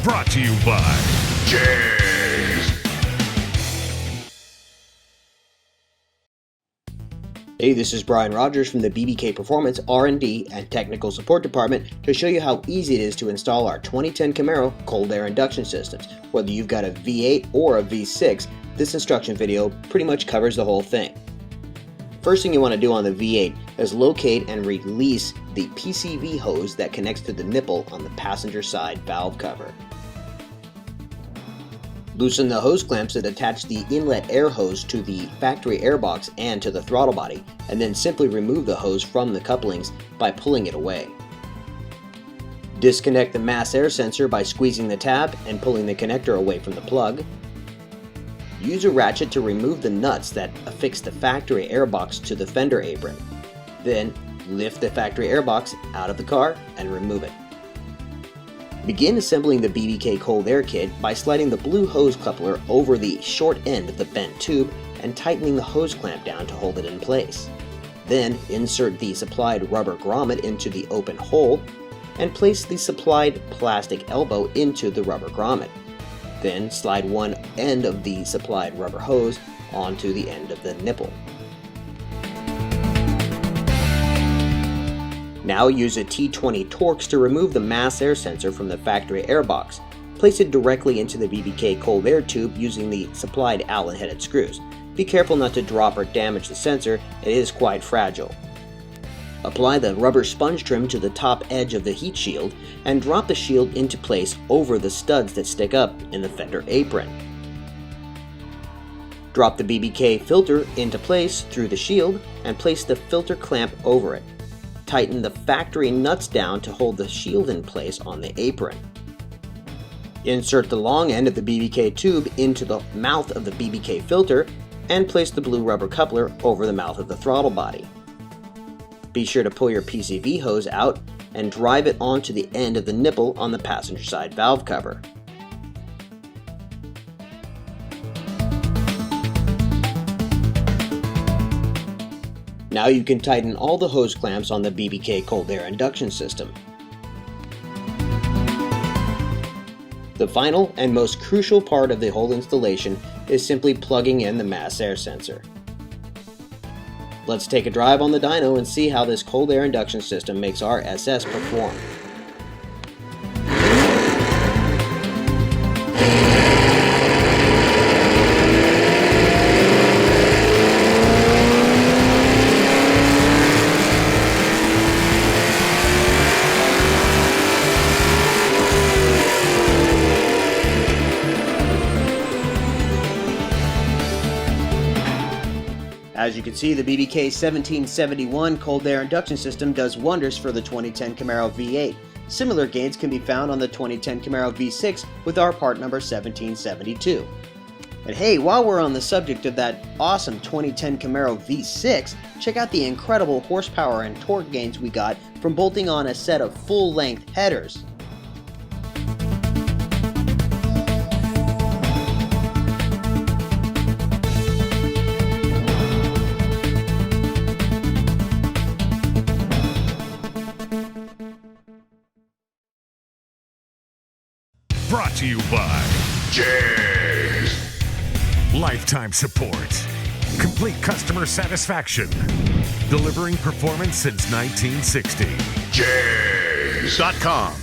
Brought to you by JEGS. Hey, this is Brian Rogers from the BBK Performance R&D and Technical Support Department to show you how easy it is to install our 2010 Camaro cold air induction systems. Whether you've got a V8 or a V6, this instruction video pretty much covers the whole thing. First thing you want to do on the V8 is locate and release the PCV hose that connects to the nipple on the passenger side valve cover. Loosen the hose clamps that attach the inlet air hose to the factory airbox and to the throttle body, and then simply remove the hose from the couplings by pulling it away. Disconnect the mass air sensor by squeezing the tab and pulling the connector away from the plug. Use a ratchet to remove the nuts that affix the factory airbox to the fender apron. Then lift the factory airbox out of the car and remove it. Begin assembling the BBK cold air kit by sliding the blue hose coupler over the short end of the bent tube and tightening the hose clamp down to hold it in place. Then insert the supplied rubber grommet into the open hole and place the supplied plastic elbow into the rubber grommet. Then slide one end of the supplied rubber hose onto the end of the nipple. Now use a T20 Torx to remove the mass air sensor from the factory airbox. Place it directly into the BBK cold air tube using the supplied Allen-headed screws. Be careful not to drop or damage the sensor, it is quite fragile. Apply the rubber sponge trim to the top edge of the heat shield and drop the shield into place over the studs that stick up in the fender apron. Drop the BBK filter into place through the shield and place the filter clamp over it. Tighten the factory nuts down to hold the shield in place on the apron. Insert the long end of the BBK tube into the mouth of the BBK filter and place the blue rubber coupler over the mouth of the throttle body. Be sure to pull your PCV hose out and drive it onto the end of the nipple on the passenger side valve cover. Now you can tighten all the hose clamps on the BBK cold air induction system. The final and most crucial part of the whole installation is simply plugging in the mass air sensor. Let's take a drive on the dyno and see how this cold air induction system makes our SS perform. As you can see, the BBK 1771 cold air induction system does wonders for the 2010 Camaro V8. Similar gains can be found on the 2010 Camaro V6 with our part number 1772. And hey, while we're on the subject of that awesome 2010 Camaro V6, check out the incredible horsepower and torque gains we got from bolting on a set of full-length headers. Brought to you by JEGS. Lifetime support. Complete customer satisfaction. Delivering performance since 1960. JEGS.com.